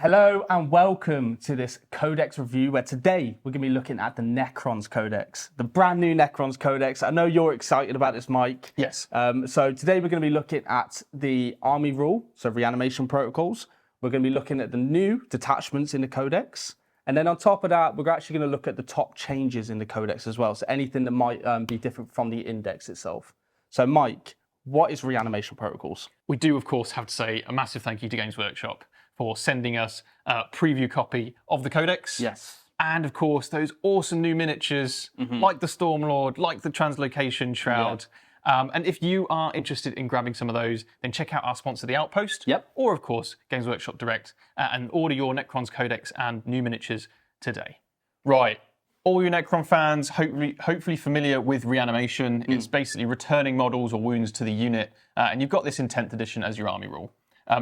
Hello and welcome to this Codex review where today we're going to be looking at the Necrons Codex, the brand new Necrons Codex. I know you're excited about this, Mike. Yes. So today we're going to be looking at the army rule, so reanimation protocols. We're going to be looking at the new detachments in the Codex. And then on top of that, we're actually going to look at the top changes in the Codex as well. So anything that might be different from the index itself. So Mike, what is reanimation protocols? We do, of course, have to say a massive thank you to Games Workshop for sending us a preview copy of the Codex. Yes. And, of course, those awesome new miniatures, like the Stormlord, like the Translocation Shroud. Yeah. And if you are interested in grabbing some of those, then check out our sponsor, The Outpost. Yep. Or, of course, Games Workshop Direct, and order your Necrons Codex and new miniatures today. Right. All you Necron fans, hopefully familiar with reanimation. It's basically returning models or wounds to the unit. And you've got this in 10th edition as your army rule.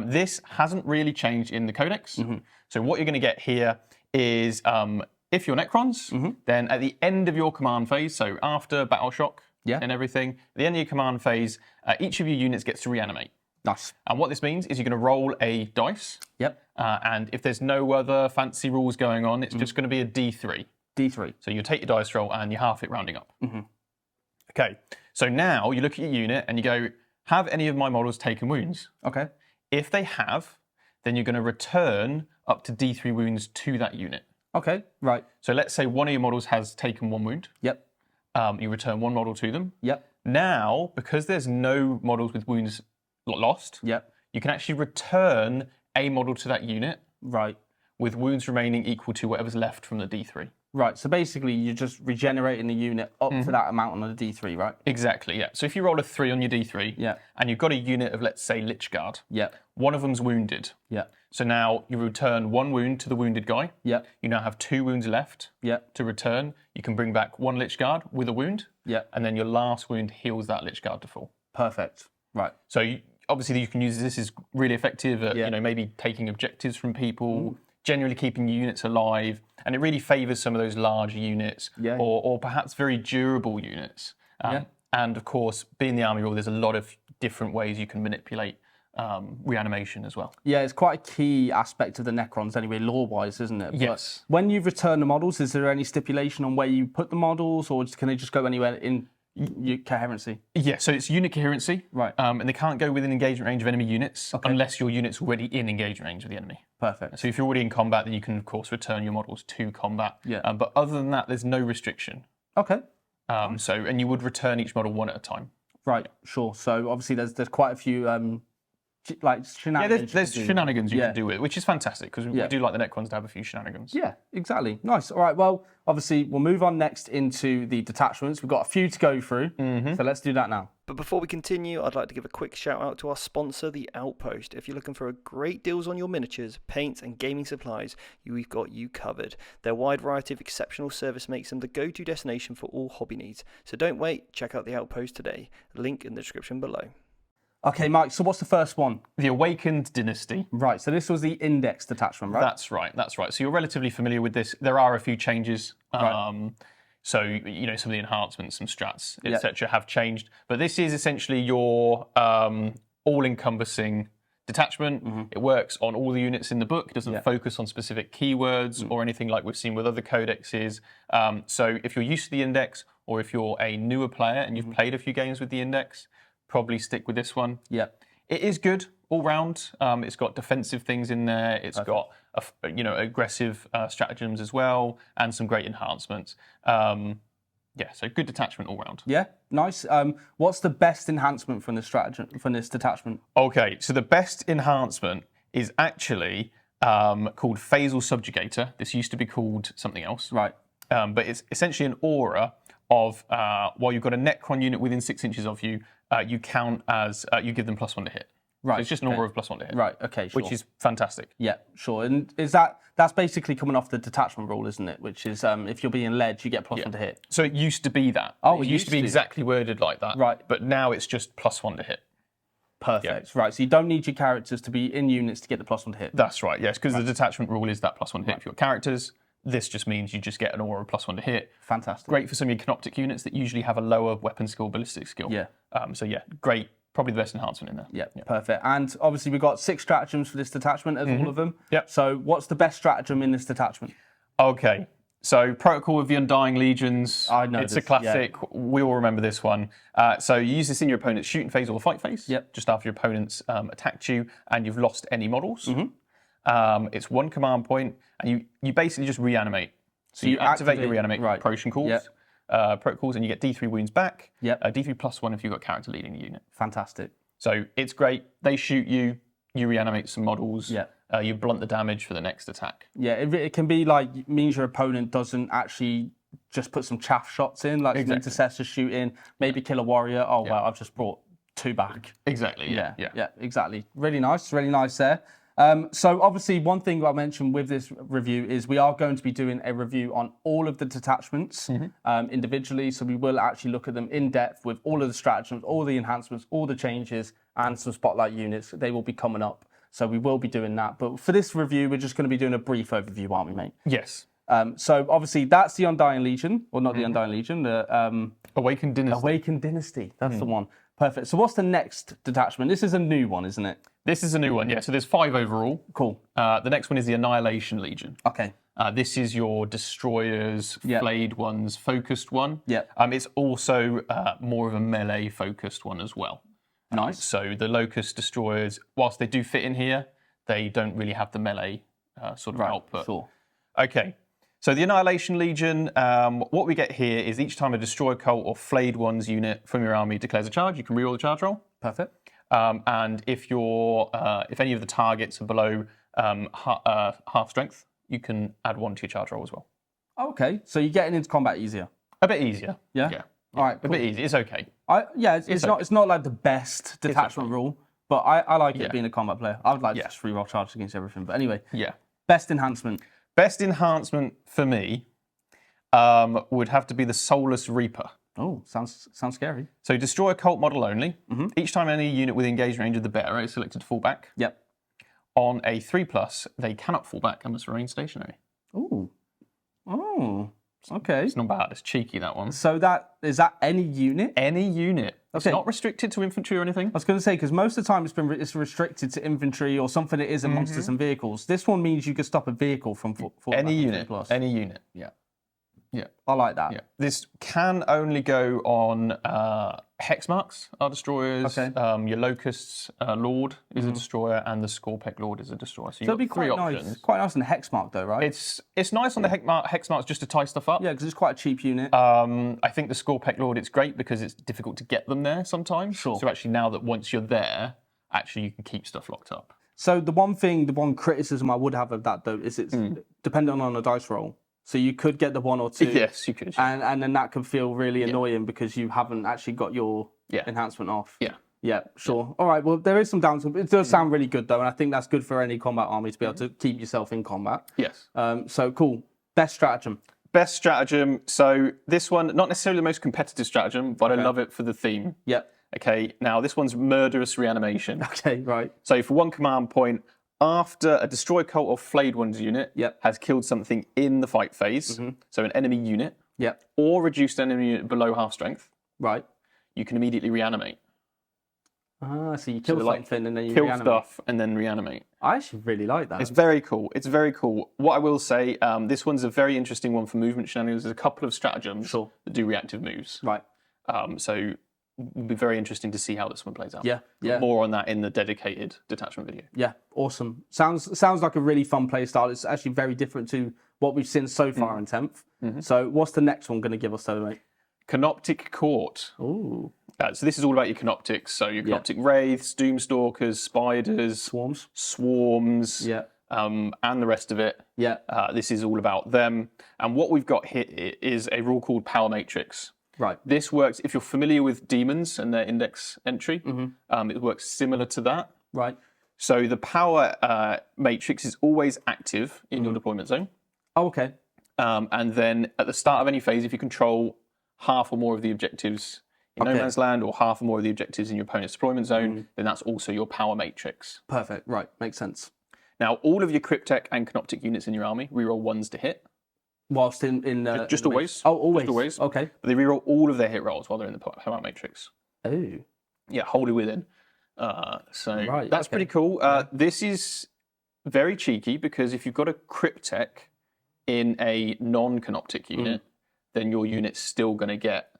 This hasn't really changed in the Codex. So what you're going to get here is, if you're Necrons, then at the end of your command phase, so after Battle Shock and everything, at the end of your command phase, each of your units gets to reanimate. Nice. And what this means is you're going to roll a dice. Yep. And if there's no other fancy rules going on, it's just going to be a D3. D3. So you take your dice roll and you half it rounding up. Okay, so now you look at your unit and you go, have any of my models taken wounds? Okay. If they have, then you're going to return up to D3 wounds to that unit. Okay, right. So let's say one of your models has taken one wound. Yep. You return one model to them. Yep. Now, because there's no models with wounds lost, Yep. you can actually return a model to that unit. Right. With wounds remaining equal to whatever's left from the D3. Right, so basically you're just regenerating the unit up to that amount on the D3, right? Exactly, yeah. So if you roll a 3 on your D3, and you've got a unit of, let's say, Lich Guard, one of them's wounded. So now you return one wound to the wounded guy. You now have 2 wounds left to return. You can bring back one Lich Guard with a wound, and then your last wound heals that Lich Guard to full. Perfect, right. So obviously you can use this is really effective at maybe taking objectives from people, generally keeping units alive, and it really favours some of those larger units or perhaps very durable units. And of course, being the army rule, there's a lot of different ways you can manipulate reanimation as well. Yeah, it's quite a key aspect of the Necrons anyway, lore-wise, isn't it? Yes. But when you return the models, is there any stipulation on where you put the models, or can they just go anywhere in coherency? Yeah, so it's unit coherency. Right. And they can't go within engagement range of enemy units unless your unit's already in engagement range of the enemy. Perfect. So if you're already in combat, then you can, of course, return your models to combat. But other than that, there's no restriction. Okay. And you would return each model one at a time. Right, sure. So obviously there's quite a few like shenanigans. There's shenanigans you can do with it, which is fantastic because we do like the Necrons to have a few shenanigans. Yeah, exactly. Nice. All right, well, obviously we'll move on next into the detachments. We've got a few to go through, so let's do that now. But before we continue, I'd like to give a quick shout out to our sponsor, The Outpost. If you're looking for great deals on your miniatures, paints and gaming supplies, we've got you covered. Their wide variety of exceptional service makes them the go-to destination for all hobby needs. So don't wait, check out The Outpost today. Link in the description below. Okay, Mike, so what's the first one? The Awakened Dynasty. Right, so this was the index detachment, right? That's right. So you're relatively familiar with this. There are a few changes. Right. So, some of the enhancements, some strats, etc. have changed. But this is essentially your all-encompassing detachment. It works on all the units in the book. It doesn't focus on specific keywords or anything like we've seen with other codexes. So if you're used to the index, or if you're a newer player and you've played a few games with the index, probably stick with this one. It is good all round. It's got defensive things in there. It's got aggressive stratagems as well, and some great enhancements. So good detachment all round. Yeah, nice. What's the best enhancement from this detachment? Okay, so the best enhancement is actually called Phasal Subjugator. This used to be called something else. Right. But it's essentially an aura of while you've got a Necron unit within 6 inches of you, you count as you give them +1 to hit. Right. So it's just an aura of +1 to hit. Right. Okay. Sure. Which is fantastic. Yeah. Sure. And that's basically coming off the detachment rule, isn't it? Which is if you're being led, you get +1 to hit. So it used to be that. Oh, it used to be exactly worded like that. Right. But now it's just +1 to hit. Perfect. Right. So you don't need your characters to be in units to get the +1 to hit. That's right. Yes, because the detachment rule is that +1 to hit for your characters. This just means you just get an aura of +1 to hit. Fantastic. Great for some of your Canoptek units that usually have a lower weapon skill, ballistic skill. Yeah. So great probably the best enhancement in there. Yeah, perfect. And obviously we've got 6 stratagems for this detachment as all of them. Yep. So what's the best stratagem in this detachment? Okay. So Protocol of the Undying Legions. I know it's this, a classic. We all remember this one. So you use this in your opponent's shooting phase or fight phase. Yep. Just after your opponent's attacked you and you've lost any models. It's 1 command point, and you basically just reanimate. So you activate your reanimate protocols, protocols, and you get D3 wounds back. D3 +1 if you've got character leading the unit. Fantastic. So it's great. They shoot you, you reanimate some models. You blunt the damage for the next attack. Yeah, it can be like, means your opponent doesn't actually just put some chaff shots in, like some intercessor shooting, maybe kill a warrior. Oh, wow, I've just brought 2 back. Exactly, yeah, exactly. Really nice there. So obviously one thing I mentioned with this review is we are going to be doing a review on all of the detachments individually. So we will actually look at them in depth with all of the stratagems, all the enhancements, all the changes, and some spotlight units. They will be coming up. So we will be doing that. But for this review, we're just going to be doing a brief overview, aren't we, mate? Yes. So obviously that's the Undying Legion, or not the Undying Legion, the Awakened Dynasty. Awakened Dynasty. That's the one. Perfect. So what's the next detachment? This is a new one, isn't it? This is a new one, yeah. So there's 5 overall. Cool. The next one is the Annihilation Legion. Okay. This is your destroyers, flayed ones, focused one. Yeah. It's also more of a melee focused one as well. Nice. So the Locust destroyers, whilst they do fit in here, they don't really have the melee sort of output. Sure. Okay. So the Annihilation Legion, what we get here is each time a destroyer cult or flayed ones unit from your army declares a charge, you can reroll the charge roll. Perfect. And if any of the targets are below half strength, you can add 1 to your charge roll as well. Okay, so you're getting into combat easier. A bit easier. Yeah. All right. Cool. A bit easy. It's okay. It's not like the best detachment rule, but I like it being a combat player. I would like to just reroll charges against everything. But anyway. Yeah. Best enhancement. Best enhancement for me would have to be the Soulless Reaper. Oh, sounds scary. So destroy a cult model only. Each time any unit with engaged range of the bearer is selected to fall back. Yep. On a 3+, they cannot fall back and must remain stationary. Ooh. Oh. Okay. It's not bad. It's cheeky, that one. So is that any unit? Any unit. It's not restricted to infantry or anything. I was going to say, because most of the time it's restricted to infantry or something that is in monsters and vehicles. This one means you can stop a vehicle from falling any back unit. 3+. Any unit. Yeah. I like that. Yeah. This can only go on hex marks are destroyers. Okay. Your Locust's Lord is a destroyer, and the Scorpec Lord is a destroyer. So it'd be you've got 3 quite options. nice. Quite nice on the hex mark, though, right? It's nice on the hex marks just to tie stuff up. Yeah, because it's quite a cheap unit. I think the Scorpec Lord, it's great because it's difficult to get them there sometimes. Sure. So actually, now that once you're there, actually you can keep stuff locked up. So the one criticism I would have of that, though, is it's dependent on a dice roll. So you could get the 1 or 2. Yes, you could. And then that can feel really annoying because you haven't actually got your enhancement off. Yeah. Yeah, sure. All right, well, there is some downside. It does sound really good, though, and I think that's good for any combat army to be able to keep yourself in combat. Yes. So, cool. Best stratagem. Best stratagem. So this one, not necessarily the most competitive stratagem, but I love it for the theme. Yep. Okay, now this one's Murderous Reanimation. Okay, right. So for 1 command point, after a Destroy Cult or Flayed Ones unit has killed something in the fight phase, so an enemy unit, or reduced enemy unit below half strength, right, you can immediately reanimate. Ah, so you kill something and then you kill reanimate. stuff and then reanimate. I actually really like that. It's very cool. It's very cool. What I will say, this one's a very interesting one for movement shenanigans. There's a couple of stratagems that do reactive moves. Right. So it'll be very interesting to see how this one plays out. Yeah, yeah. More on that in the dedicated detachment video. Yeah, awesome. Sounds like a really fun play style. It's actually very different to what we've seen so far in 10th. So what's the next one going to give us, though, mate? Canoptek Court. Ooh. So this is all about your Canoptics. So your Canoptek Wraiths, Doomstalkers, Spiders, Swarms, and the rest of it. Yeah. This is all about them. And what we've got here is a rule called Power Matrix. Right. This works, if you're familiar with demons and their index entry, it works similar to that. Right. So the Power Matrix is always active in your deployment zone. Oh, okay. And then at the start of any phase, if you control half or more of the objectives in no man's land or half or more of the objectives in your opponent's deployment zone, then that's also your Power Matrix. Perfect. Right. Makes sense. Now, all of your Cryptek and Canoptek units in your army reroll 1s to hit. Whilst in just in always. Oh, always. Just always. Okay. But they reroll all of their hit rolls while they're in the Power Matrix. Oh. Yeah, wholly within. So Right, that's okay. pretty cool. This is very cheeky because if you've got a Cryptek in a non-Canoptek unit, then your unit's still going to get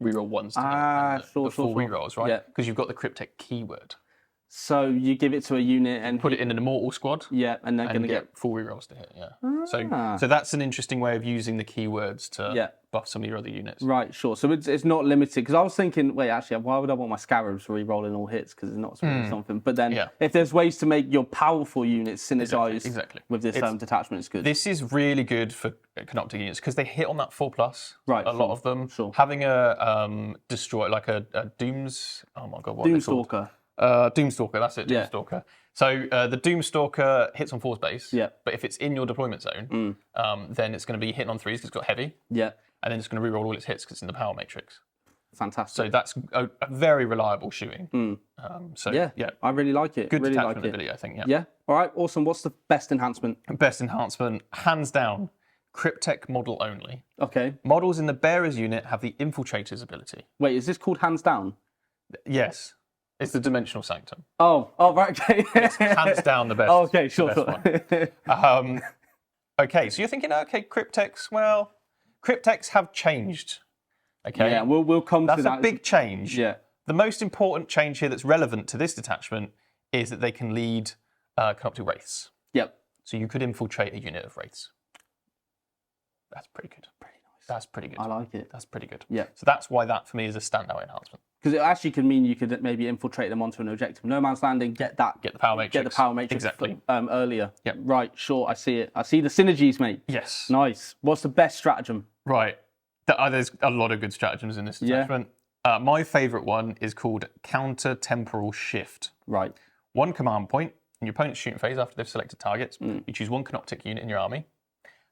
reroll ones to hit and the full rerolls, right? Yeah. Because you've got the Cryptek keyword. So you give it to a unit and Put it in an immortal squad. Yeah, and they're going to get full rerolls to hit. Yeah. So that's an interesting way of using the keywords to buff some of your other units. Right, sure. So it's not limited because I was thinking, wait, actually, why would I want my scarabs re-rolling all hits because it's not something? But then if there's ways to make your powerful units synergize with this detachment, it's good. This is really good for Canoptek units because they hit on that 4+. Right, a lot of them. Sure. Having a destroy like a Dooms. Oh my god, what are they called? Doomstalker. Doomstalker, that's it, Doomstalker. So the Doomstalker hits on 4 space, but if it's in your deployment zone, then it's going to be hitting on 3s because it's got heavy, and then it's going to reroll all its hits because it's in the power matrix. Fantastic. So that's a very reliable shooting. I really like it. Good really detachment like it. ability, I think. Yeah. All right. Awesome. What's the best enhancement? Best enhancement, hands down, Cryptek model only. Okay. Models in the bearers unit have the infiltrators ability. Wait, is this called hands down? Yes. It's the dimensional sanctum. Oh, right, okay. It's hands down the best. Oh, okay, sure. One. Okay, so you're thinking, okay, Crypteks. Well, Crypteks have changed. Okay, yeah, we'll come to that. That's a big change. Yeah. The most important change here that's relevant to this detachment is that they can lead Canoptek Wraiths. Yep. So you could infiltrate a unit of Wraiths. That's pretty good. Pretty nice. That's pretty good. I like it. That's pretty good. Yeah. So that's why that for me is a standout enhancement. Because it actually could mean you could maybe infiltrate them onto an objective. No man's landing, get the power matrix. Exactly. Earlier. Yep. Right, sure, I see it. I see the synergies, mate. Yes. Nice. What's the best stratagem? Right. There's a lot of good stratagems in this detachment. My favourite one is called Counter-Temporal Shift. Right. 1 command point in your opponent's shooting phase after they've selected targets. You choose 1 Canoptek unit in your army.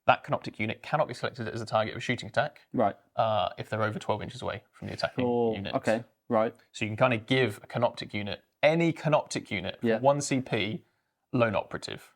That Canoptek unit cannot be selected as a target of a shooting attack if they're over 12 inches away from the attacking unit. Okay, right. So you can kind of give a Canoptek unit, any Canoptek unit, 1 CP, lone operative.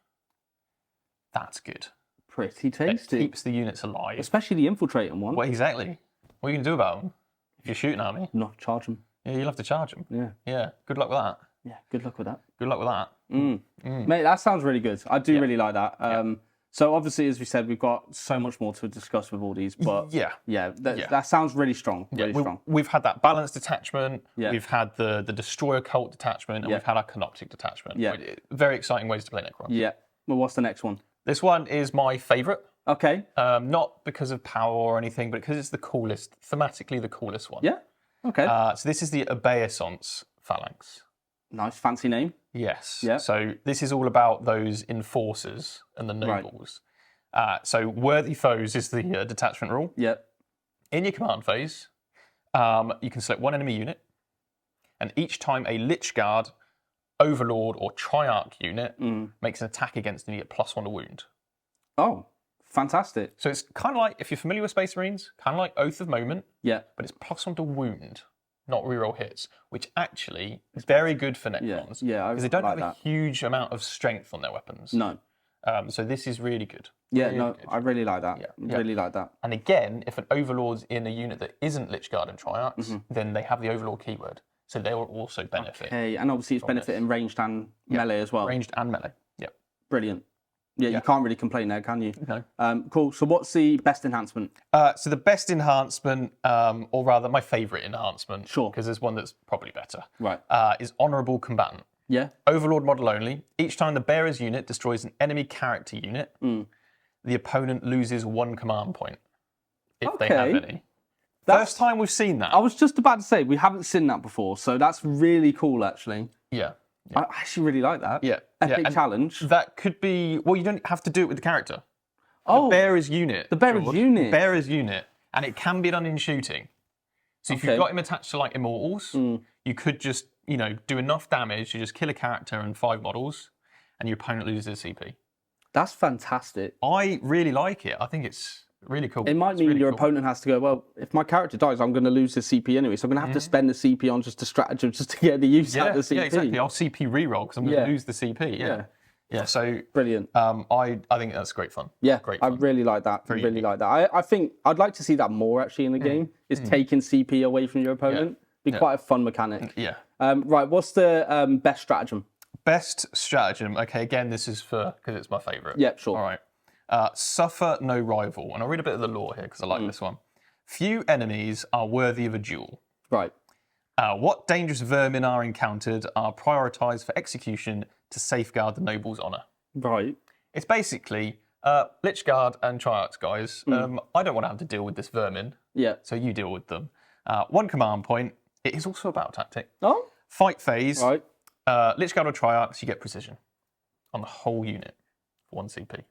That's good. Pretty tasty. It keeps the units alive. Especially the infiltrating one. Well, exactly. What are you going to do about them if you're shooting at me? Not charge them. Yeah, you'll have to charge them. Yeah. Yeah, good luck with that. Yeah, good luck with that. Good luck with that. Mate, that sounds really good. I do really like that. So obviously, as we said, we've got so much more to discuss with all these, but that sounds really strong. Really strong. We've had that balanced detachment. Yeah. We've had the Destroyer Cult detachment, and we've had our Canoptek detachment. Yeah. Very exciting ways to play Necron. Yeah. Well, what's the next one? This one is my favourite. Okay. Not because of power or anything, but because it's the coolest, thematically the coolest one. Yeah. Okay. So this is the Obeisance Phalanx. Nice, fancy name. Yes. Yeah. So this is all about those enforcers and the nobles. So worthy foes is the detachment rule. Yep. In your command phase, you can select 1 enemy unit, and each time a Lich Guard, Overlord, or Triarch unit makes an attack against them, you get +1 to wound. Oh, fantastic. So it's kind of like, if you're familiar with Space Marines, kind of like Oath of Moment, Yeah. but it's +1 to wound, not reroll hits, which actually is very good for Necrons. Yeah, because they don't like have a huge amount of strength on their weapons. No. So this is really good. Yeah, really no, good. I really like that. Really like that. And again, if an Overlord's in a unit that isn't Lich Guard and Triarchs, then they have the Overlord keyword. So they will also benefit. Okay, and obviously it's benefiting ranged and melee as well. Ranged and melee, yep. Brilliant. Yeah, you can't really complain there, can you? No. Cool. So what's the best enhancement? So the best enhancement, or rather my favourite enhancement, Sure, because there's one that's probably better, right? Is Honourable Combatant. Yeah. Overlord model only. Each time the bearer's unit destroys an enemy character unit, the opponent loses 1 command point, if they have any. First time we've seen that. I was just about to say, we haven't seen that before, so that's really cool, actually. Yeah. I actually really like that. Yeah. Epic challenge. That could be, well, you don't have to do it with the character. Oh. The bearer's unit. The bearer's unit. Bearer's unit. And it can be done in shooting. So if you've got him attached to like Immortals, you could just, do enough damage to just kill a character and 5 models, and your opponent loses CP. That's fantastic. I really like it. I think it's really cool. It might mean your opponent has to go, well, if my character dies, I'm going to lose the CP anyway, so I'm going to have to spend the CP on just a stratagem just to get the use out of the CP. Yeah, exactly. I'll CP reroll because I'm going to lose the CP. Yeah, so brilliant. I think that's great fun. Yeah, great fun. I really like that. Like that. I think I'd like to see that more actually in the game. Is taking CP away from your opponent. Be quite a fun mechanic. Yeah. Right, what's the best stratagem? Best stratagem. Okay, again, this is because it's my favourite. Yep, sure. All right. Suffer no rival. And I'll read a bit of the lore here because I like this one. Few enemies are worthy of a duel. Right. What dangerous vermin are encountered are prioritised for execution to safeguard the noble's honour. Right. It's basically Lichguard and Triarchs, guys. I don't want to have to deal with this vermin, Yeah. so you deal with them. One command point. It is also a battle tactic. Oh. Fight phase. Right. Lichguard or Triarchs, you get precision on the whole unit for 1 CP.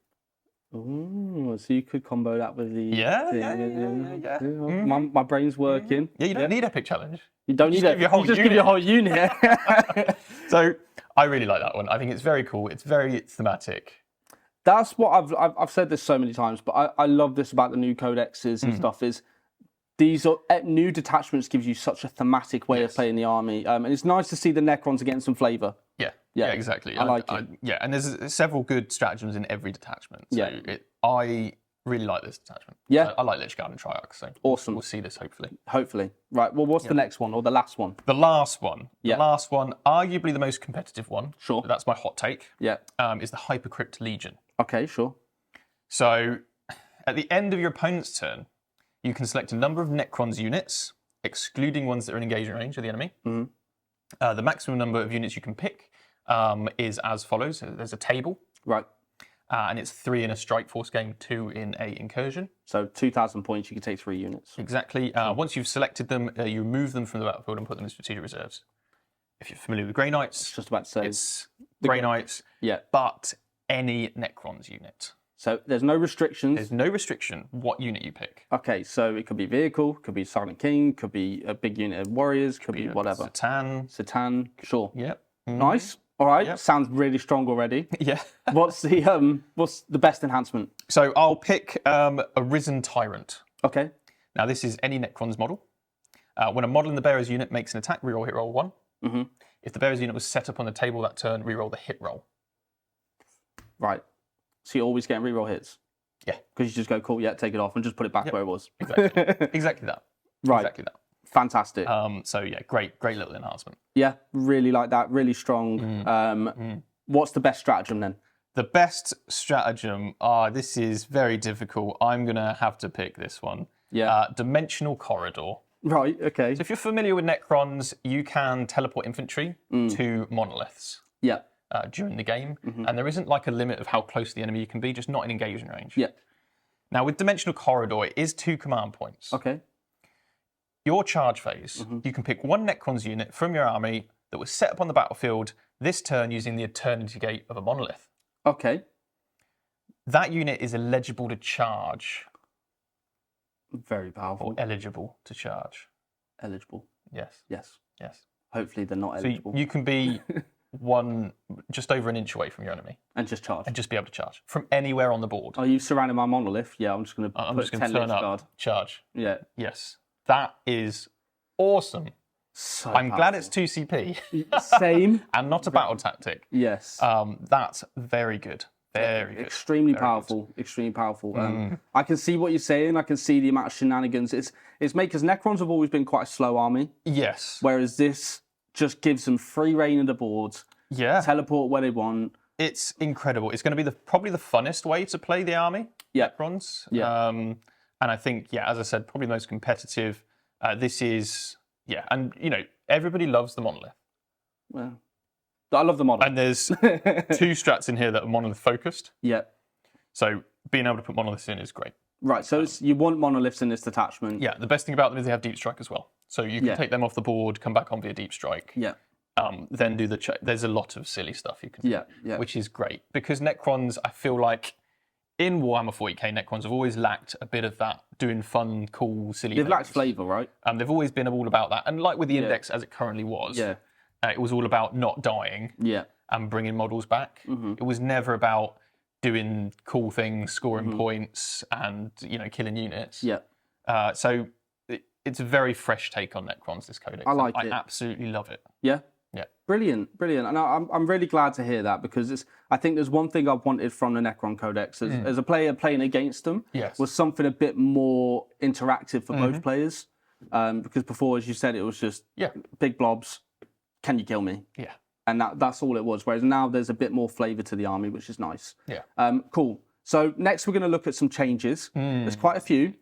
Ooh, so you could combo that with the... Yeah. My brain's working. Yeah, you don't need Epic Challenge. You don't need it. Give your whole You just give your whole unit. So I really like that one. I think it's very cool. It's very thematic. That's what I've said this so many times, but I love this about the new codexes and stuff is these are, new detachments gives you such a thematic way of playing the army. And it's nice to see the Necrons are getting some flavour. Yeah, exactly. I like it. Yeah, and there's several good stratagems in every detachment. So I really like this detachment. Yeah. I like Lichguard and Triarch, so awesome. We'll see this hopefully. Hopefully. Right, well, what's the next one or the last one? The last one. The last one, arguably the most competitive one. Sure. That's my hot take. Yeah. Is the Hypercrypt Legion. Okay, sure. So at the end of your opponent's turn, you can select a number of Necrons units, excluding ones that are in engagement range of the enemy. The maximum number of units you can pick is as follows. There's a table. Right. And it's 3 in a strike force game, 2 in a incursion. So 2,000 points, you can take 3 units. Exactly. Once you've selected them, you remove them from the battlefield and put them in strategic reserves. If you're familiar with Grey Knights, Just about to say. it's Grey Knights, Yeah. but any Necrons unit. So there's no restrictions. There's no restriction what unit you pick. Okay, so it could be vehicle, could be Silent King, could be a big unit of warriors, could be whatever. Satan. Sure. Yep. Nice. All right. Sounds really strong already. Yeah. What's the best enhancement? So I'll pick a Risen Tyrant. Okay. Now this is any Necrons model. When a model in the bearer's unit makes an attack, reroll hit roll 1. If the bearer's unit was set up on the table that turn, reroll the hit roll. Right. So you're always getting reroll hits? Yeah. Because you just go, cool, take it off and just put it back where it was. Exactly. Exactly that. Right. Exactly that. Fantastic. So yeah, great little enhancement. Yeah, really like that. Really strong. What's the best stratagem then? The best stratagem, this is very difficult. I'm going to have to pick this one. Yeah. Dimensional Corridor. Right, okay. So if you're familiar with Necrons, you can teleport infantry to monoliths. Yeah. During the game, and there isn't like a limit of how close to the enemy you can be, just not in engagement range. Yeah. Now with Dimensional Corridor, it is 2 command points. Okay. Your charge phase, you can pick 1 Necrons unit from your army that was set up on the battlefield this turn using the Eternity Gate of a monolith. Okay. That unit is eligible to charge. Very powerful. Or eligible to charge. Eligible. Yes. Yes. Yes. Hopefully they're not eligible. So you can be just over an inch away from your enemy. And just charge. And just be able to charge from anywhere on the board. Are you surrounding my monolith? Yeah, I'm just going to put 10 turn up, guard. charge. Yeah. Yes. That is awesome. So I'm glad it's 2 CP. Same. And not a battle tactic. Yes. That's very good. Very good. Extremely powerful. Extremely powerful. I can see what you're saying. I can see the amount of shenanigans. It's made because Necrons have always been quite a slow army. Yes. Whereas this just gives them free reign of the boards. Yeah. Teleport where they want. It's incredible. It's going to be probably the funnest way to play the army. Yeah. Necrons. Yeah. And I think, as I said, probably the most competitive. This is, and everybody loves the monolith. Well, I love the model. And there's 2 strats in here that are monolith focused. Yeah. So being able to put monoliths in is great. Right, so you want monoliths in this detachment. Yeah, the best thing about them is they have deep strike as well. So you can take them off the board, come back on via deep strike. Yeah. Then do there's a lot of silly stuff you can do. Yeah. Which is great. Because Necrons, I feel like, in Warhammer 40K, Necrons have always lacked a bit of that doing fun, cool, silly They've things. lacked flavour, right? They've always been all about that. And like with the Index as it currently was, it was all about not dying and bringing models back. It was never about doing cool things, scoring points and, killing units. Yeah. So it's a very fresh take on Necrons, this codex. I like it. I absolutely love it. Yeah? Yeah. Brilliant. And I'm really glad to hear that because I think there's one thing I've wanted from the Necron Codex as a player playing against them was something a bit more interactive for both players. Because before, as you said, it was just big blobs. Can you kill me? Yeah. And that's all it was. Whereas now there's a bit more flavour to the army, which is nice. Yeah. Cool. So next we're going to look at some changes. There's quite a few.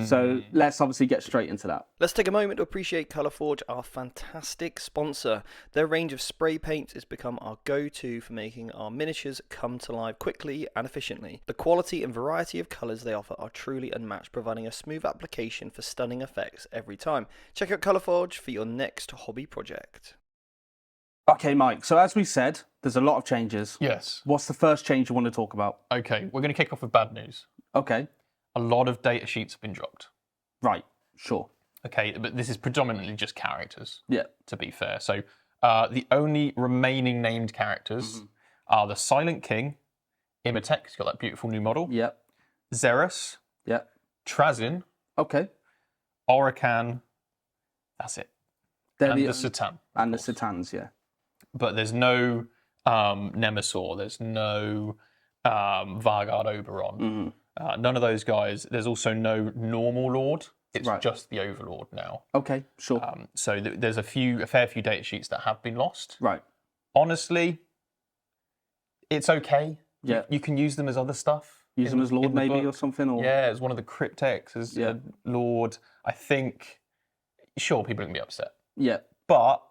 So let's obviously get straight into that. Let's take a moment to appreciate Colourforge, our fantastic sponsor. Their range of spray paints has become our go-to for making our miniatures come to life quickly and efficiently. The quality and variety of colours they offer are truly unmatched, providing a smooth application for stunning effects every time. Check out Colourforge for your next hobby project. Okay, Mike. So as we said, there's a lot of changes. Yes. What's the first change you want to talk about? Okay, we're going to kick off with bad news. Okay. A lot of data sheets have been dropped. Right. Sure. Okay, but this is predominantly just characters. Yeah. To be fair. So the only remaining named characters are the Silent King, Imhotep, he's got that beautiful new model. Yep. Xeris. Yep. Trazyn. Okay. Oracan. That's it. And the Satan. And the Satans, yeah. But there's no Nemesaur, there's no Vanguard Oberon. None of those guys. There's also no normal Lord. It's just the Overlord now. Okay, sure. So there's a fair few data sheets that have been lost. Right. Honestly, it's okay. Yeah. You can use them as other stuff. Use them as Lord maybe or something? Or... Yeah, as one of the Cryptex, as a Lord. I think, sure, people are going to be upset. Yeah. But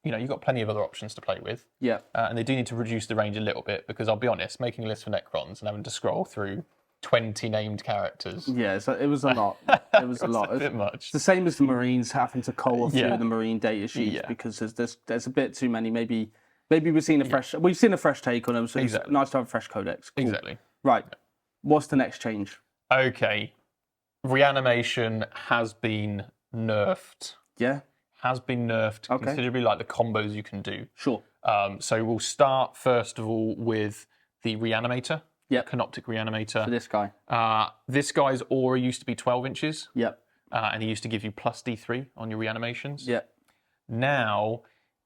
you've got plenty of other options to play with. Yeah. And they do need to reduce the range a little bit because I'll be honest, making a list for Necrons and having to scroll through 20 named characters. Yeah, so it was a lot. It was a lot. A bit much. It's the same as the Marines having to cull through the Marine data sheets because there's a bit too many. Maybe we've seen a fresh take on them, so it's nice to have a fresh codex. Cool. Exactly. Right. What's the next change? Okay. Reanimation has been nerfed. Yeah. Has been nerfed considerably, like the combos you can do. Sure. So we'll start first of all with the Reanimator. Yep. Canoptek Reanimator. For this guy. This guy's aura used to be 12 inches. Yep. And he used to give you plus D3 on your reanimations. Yep. Now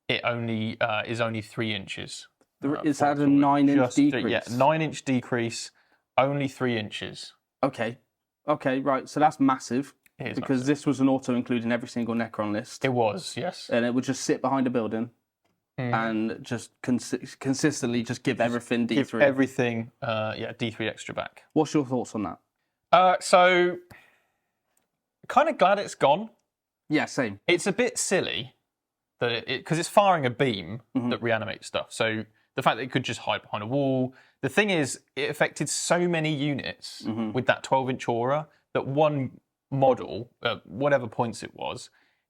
it only is only 3 inches. Is that a 9-inch decrease? Yeah, 9-inch decrease, only 3 inches. Okay. Okay, right. So that's massive. It is because massive. This was an auto include in every single Necron list. It was, yes. And it would just sit behind a building and just consistently just give everything D3. Give everything, D3 extra back. What's your thoughts on that? So, kind of glad it's gone. Yeah, same. It's a bit silly that because it's firing a beam that reanimates stuff. So the fact that it could just hide behind a wall. The thing is, it affected so many units with that 12-inch aura that one model, whatever points it was,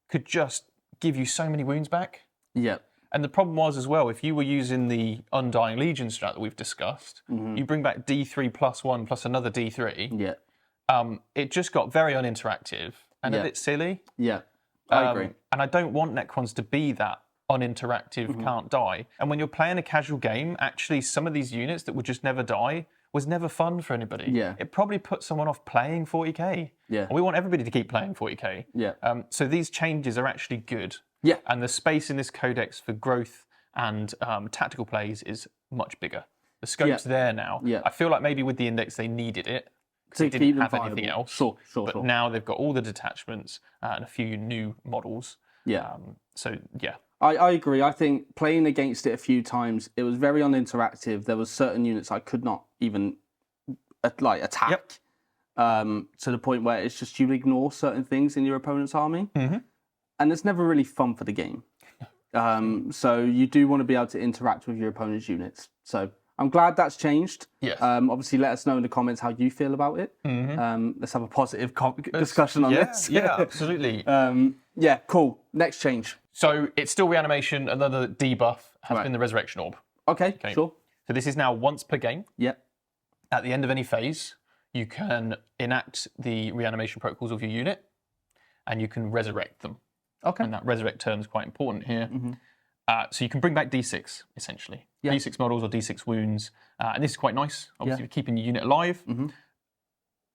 could just give you so many wounds back. Yeah. And the problem was as well, if you were using the Undying Legion strat that we've discussed, you bring back D3 plus 1 plus another D3. Yeah. It just got very uninteractive and a bit silly. Yeah, I agree. And I don't want Necrons to be that uninteractive, can't die. And when you're playing a casual game, actually some of these units that would just never die was never fun for anybody. Yeah. It probably put someone off playing 40k. Yeah. And we want everybody to keep playing 40k. Yeah. So these changes are actually good. Yeah. And the space in this codex for growth and tactical plays is much bigger. The scope's there now. Yeah. I feel like maybe with the index they needed it because they didn't have anything else. Sure. But now they've got all the detachments and a few new models. Yeah. So yeah. I agree. I think playing against it a few times, it was very uninteractive. There was certain units I could not even attack to the point where it's just you ignore certain things in your opponent's army. And it's never really fun for the game. So you do want to be able to interact with your opponent's units. So I'm glad that's changed. Yes. Obviously, let us know in the comments how you feel about it. Let's have a positive discussion on this. Yeah, absolutely. Yeah, cool. Next change. So it's still reanimation. Another debuff has been the Resurrection Orb. Okay, sure. So this is now once per game. Yep. At the end of any phase, you can enact the reanimation protocols of your unit, and you can resurrect them. Okay. And that resurrect term is quite important here. So you can bring back D6, essentially. Yeah. D6 models or D6 wounds. And this is quite nice. Obviously, you're keeping your unit alive.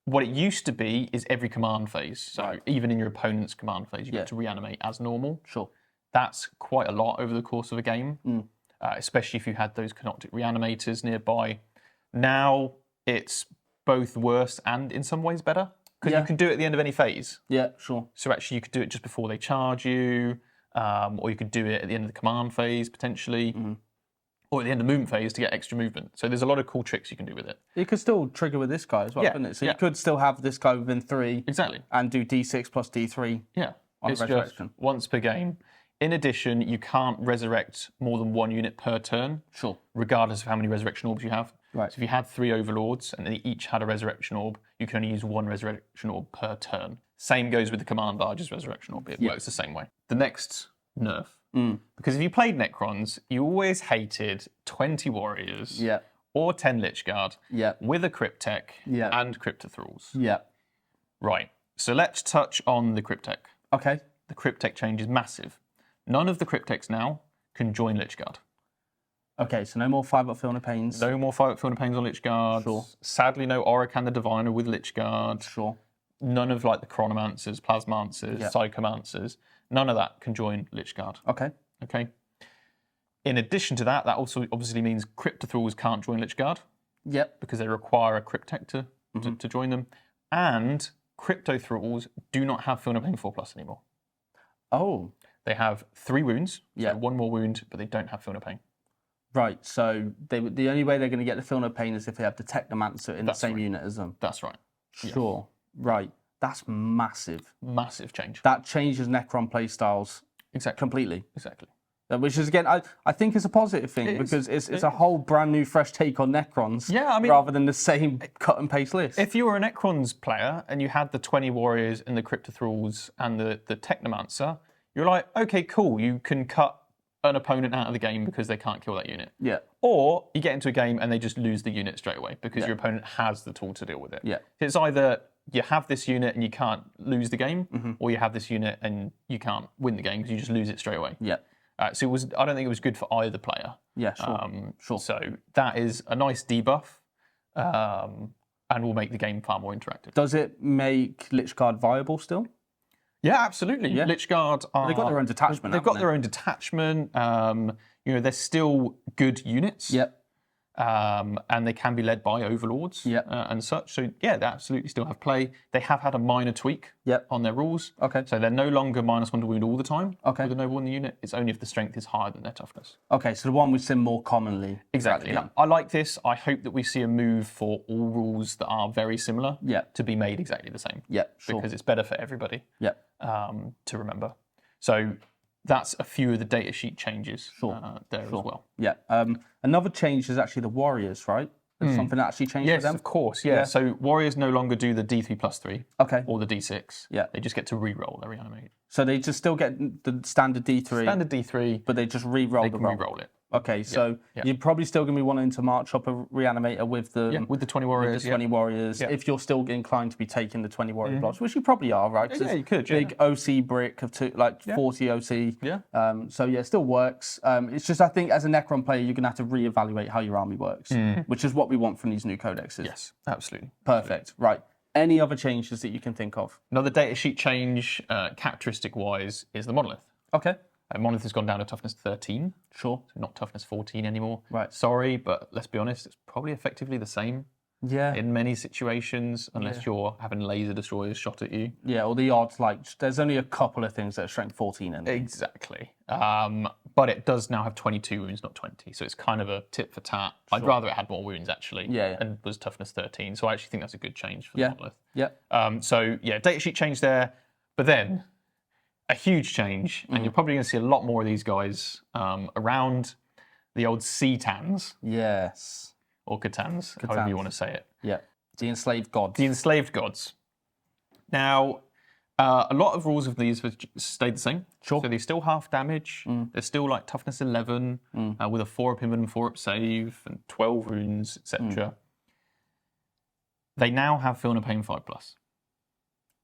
What it used to be is every command phase. So even in your opponent's command phase, you get to reanimate as normal. Sure. That's quite a lot over the course of a game, especially if you had those Canoptek reanimators nearby. Now it's both worse and in some ways better. because you can do it at the end of any phase. Yeah, sure. So actually, you could do it just before they charge you, or you could do it at the end of the command phase potentially, or at the end of the movement phase to get extra movement. So there's a lot of cool tricks you can do with it. You could still trigger with this guy as well, couldn't it? So you could still have this guy within 3. Exactly. And do D6 plus D3 on It's resurrection. just once per game. In addition, you can't resurrect more than 1 unit per turn, regardless of how many resurrection orbs you have. Right. So if you had 3 overlords and they each had a resurrection orb, you can only use 1 resurrection orb per turn. Same goes with the command barge's resurrection orb. It works the same way. The next nerf, because if you played Necrons, you always hated 20 warriors or 10 Lich Guard with a Cryptek and Cryptothralls. Yeah. Right. So let's touch on the Cryptek. Okay. The Cryptek change is massive. None of the Crypteks now can join Lich Guard. Okay, so no more 5-up Filner Pains. No more 5-up Filner Pains on Lich Guard. Sure. Sadly, no Orican the Diviner with Lich Guard. Sure. None of like the Chronomancers, Plasmancers, Psychomancers. None of that can join Lich Guard. Okay. Okay. In addition to that, that also obviously means Cryptothralls can't join Lich Guard. Yep. Because they require a Cryptek to join them. And Cryptothralls do not have Filner Pain 4+ anymore. Oh. They have 3 wounds, so 1 more wound, but they don't have Filner Pain. Right, so the only way they're going to get the Filner Pain is if they have the Technomancer in the same unit as them. That's right. Sure. Right. That's massive. Massive change. That changes Necron playstyles completely. Exactly. Which is, again, I think it's a positive thing because it's a whole brand new, fresh take on Necrons rather than the same cut and paste list. If you were a Necrons player and you had the 20 warriors and the Cryptothralls and the Technomancer, you're like, okay, cool, you can cut an opponent out of the game because they can't kill that unit. Yeah. Or you get into a game and they just lose the unit straight away because your opponent has the tool to deal with it. Yeah. It's either you have this unit and you can't lose the game, or you have this unit and you can't win the game because you just lose it straight away. Yeah. So I don't think it was good for either player. Yeah, sure. Sure. So that is a nice debuff and will make the game far more interactive. Does it make Lich Guard viable still? Yeah, absolutely. Yeah. Lich Guard are... They've got their own detachment. They've got their own detachment. They're still good units. Yep. And they can be led by overlords and such. So, yeah, they absolutely still have play. They have had a minor tweak on their rules. Okay. So they're no longer -1 to wound all the time with a noble in the unit. It's only if the strength is higher than their toughness. Okay, so the one we've seen more commonly. Exactly. Yeah. I like this. I hope that we see a move for all rules that are very similar to be made exactly the same. Yeah, sure. Because it's better for everybody Yeah. To remember. So that's a few of the datasheet changes there as well. Yeah. Another change is actually the Warriors, right? There's something that actually changed Yes, for them? of course. Yeah. So Warriors no longer do the D3+3 or the D6. Yeah. They just get to re-roll their reanimate. So they just still get the standard D3. Standard D3. But they just re-roll They the can roll. re-roll it. Okay, so you're probably still going to be wanting to march up a reanimator with the 20 warriors. With the 20 warriors, if you're still inclined to be taking the 20 warrior blocks, which you probably are, right? Yeah, you could. Big OC brick of 40 OC. Yeah. So yeah, it still works. It's just I think as a Necron player, you're going to have to reevaluate how your army works, which is what we want from these new codexes. Yes, absolutely. Perfect. Right. Any other changes that you can think of? Another datasheet change, characteristic-wise, is the monolith. Okay. Monolith has gone down to toughness 13. Sure. So not toughness 14 anymore. Right. Sorry, but let's be honest, it's probably effectively the same. Yeah. In many situations, unless you're having laser destroyers shot at you. Yeah, or the odds, there's only a couple of things that are strength 14 in. Exactly. But it does now have 22 wounds, not 20. So it's kind of a tit for tat. Sure. I'd rather it had more wounds, actually. Yeah. And was toughness 13. So I actually think that's a good change for the monolith. Yeah. Datasheet change there. But then, a huge change, and you're probably going to see a lot more of these guys around the old C-Tans. Yes. Or Catans, however you want to say it. Yeah. The enslaved gods. The enslaved gods. Now, a lot of rules of these have stayed the same. Sure. So they're still half damage. They're still like toughness 11 with a 4-up him and 4-up save and 12 runes, etc. They now have Filner Pain 5+.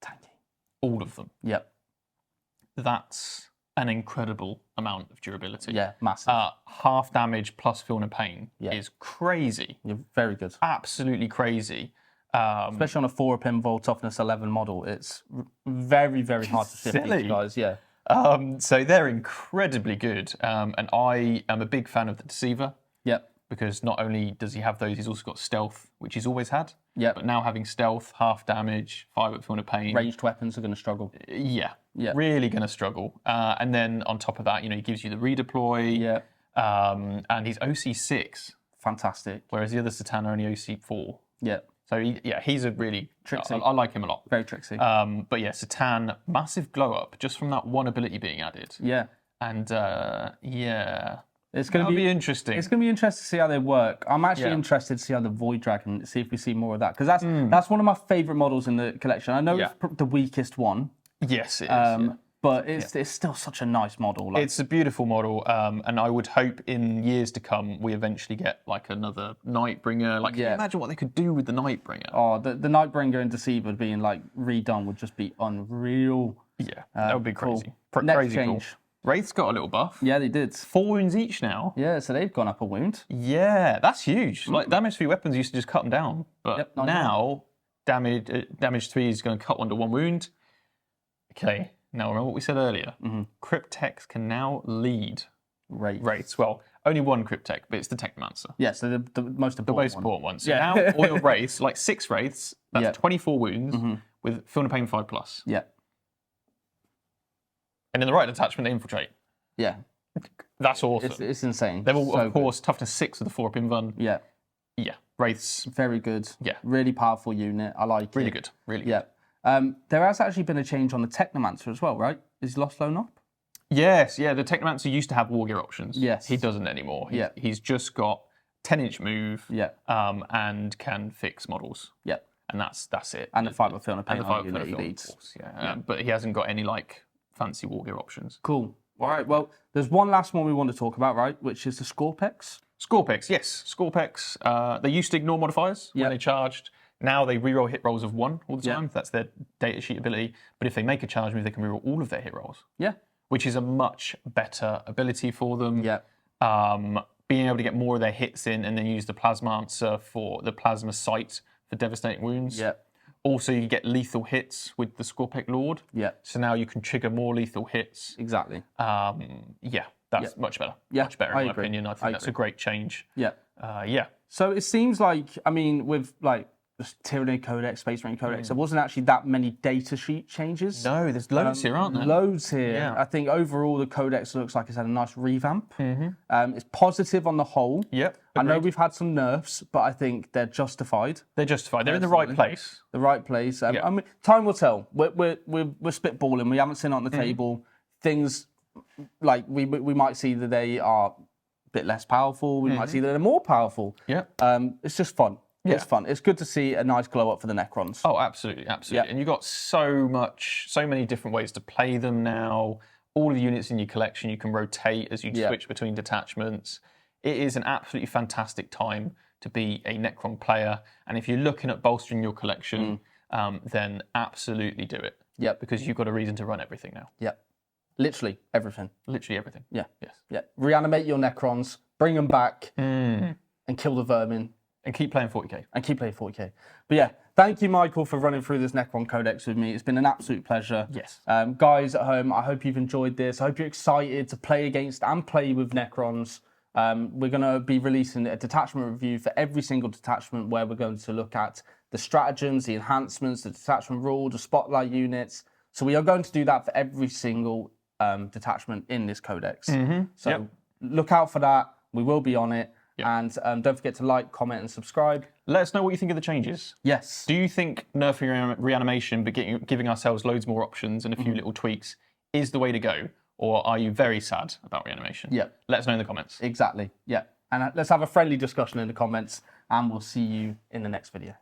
Tanky. All of them. Yep. That's an incredible amount of durability. Yeah, massive. Half damage plus Filner Pain is crazy. You're very good. Absolutely crazy. Especially on a 4-up invul toughness 11 model. It's very, very hard to shift these guys. Yeah. So they're incredibly good. And I am a big fan of the Deceiver. Yep. Because not only does he have those, he's also got stealth, which he's always had. Yep. But now having stealth, half damage, 5 up of pain. Ranged weapons are going to struggle. Yeah. Yeah. Really going to struggle. And then on top of that, he gives you the redeploy. Yeah. And he's OC6. Fantastic. Whereas the other Satan are only OC4. Yeah. So he's a really Tricksy. I like him a lot. Very tricksy. But yeah, Satan, massive glow up just from that one ability being added. Yeah. And It's going to be interesting. It's going to be interesting to see how they work. I'm actually interested to see how the Void Dragon, see if we see more of that, because that's one of my favourite models in the collection. I know it's the weakest one. Yes, it is. But it's still such a nice model. Like, It's a beautiful model, and I would hope in years to come we eventually get like another Nightbringer. Like, can you imagine what they could do with the Nightbringer? oh, the Nightbringer and Deceiver being like redone would just be unreal. Yeah, that would be crazy. Next Crazy change. cool. Wraith's got a little buff. Yeah, they did. 4 wounds each now. Yeah, so they've gone up a wound. Yeah, that's huge. Like damage 3 weapons used to just cut them down, but now damage 3 is going to cut 1 to 1 wound. Okay, now remember what we said earlier. Cryptex can now lead Wraiths. Well, only one Cryptek, but it's the Technomancer. Yeah, so the most important one. So now all your Wraiths, like 6 Wraiths, that's 24 wounds with Feel No Pain 5+. Yeah. And in the right detachment, they infiltrate. Yeah. That's awesome. It's insane. They're all, So of course, toughness 6 with the 4-up invuln. Yeah. Yeah, Wraiths. Very good. Yeah. Really powerful unit. I like it. Really good. Really good. Yeah. There has actually been a change on the Technomancer as well, right? Is Lost Loan up? Yes, yeah. The Technomancer used to have war gear options. Yes. He doesn't anymore. Yeah. He's just got 10-inch move. Yeah. And can fix models. Yeah. And that's it. And the 5 with Feel No Pain. And the 5 unit with he Feel, of leads. course, yeah. But he hasn't got any like fancy war gear options. Cool. All right. Well, there's one last one we want to talk about, right? Which is the Scorpex. Scorpex, yes. Scorpex, they used to ignore modifiers when they charged. Now they reroll hit rolls of 1 all the time. That's their datasheet ability. But if they make a charge move, they can reroll all of their hit rolls. Yeah. Which is a much better ability for them. Yeah. Being able to get more of their hits in and then use the Plasmancer for the Plasma Sight for devastating wounds. Yeah. Also, you get lethal hits with the Scorpec Lord. Yeah. So now you can trigger more lethal hits. Exactly. That's much better. Yeah, Much better in I my agree. opinion. I think that's a great change. Yeah. Yeah. So it seems like, I mean, with like the Tyranid Codex, Space Marine Codex, there wasn't actually that many data sheet changes. No, there's loads here, aren't there? Loads here. Yeah. I think overall the Codex looks like it's had a nice revamp. It's positive on the whole. Yep. I know agreed. we've had some nerfs, but I think they're justified. They're justified. They're in the right place. The right place. I mean, time will tell. We're spitballing. We haven't seen it on the table. Things like we might see that they are a bit less powerful. We might see that they're more powerful. Yeah. It's just fun. Yeah. It's fun. It's good to see a nice glow up for the Necrons. Oh, absolutely, absolutely. Yeah. And you've got so many different ways to play them now. All of the units in your collection you can rotate as you switch between detachments. It is an absolutely fantastic time to be a Necron player. And if you're looking at bolstering your collection, then absolutely do it. Yep. Because you've got a reason to run everything now. Yep. Literally everything. Literally everything. Yeah. Yes. Yeah. Reanimate your Necrons, bring them back, and kill the vermin. And keep playing 40k. And keep playing 40k. But yeah, thank you, Michael, for running through this Necron Codex with me. It's been an absolute pleasure. Yes. Guys at home, I hope you've enjoyed this. I hope you're excited to play against and play with Necrons. We're going to be releasing a detachment review for every single detachment where we're going to look at the stratagems, the enhancements, the detachment rule, the spotlight units. So we are going to do that for every single detachment in this codex. So look out for that. We will be on it. And don't forget to like, comment, and subscribe. Let us know what you think of the changes. Yes. Do you think nerfing reanimation, but giving ourselves loads more options and a few little tweaks is the way to go? Or are you very sad about reanimation? Yeah. Let us know in the comments. Exactly. Yeah. And let's have a friendly discussion in the comments, and we'll see you in the next video.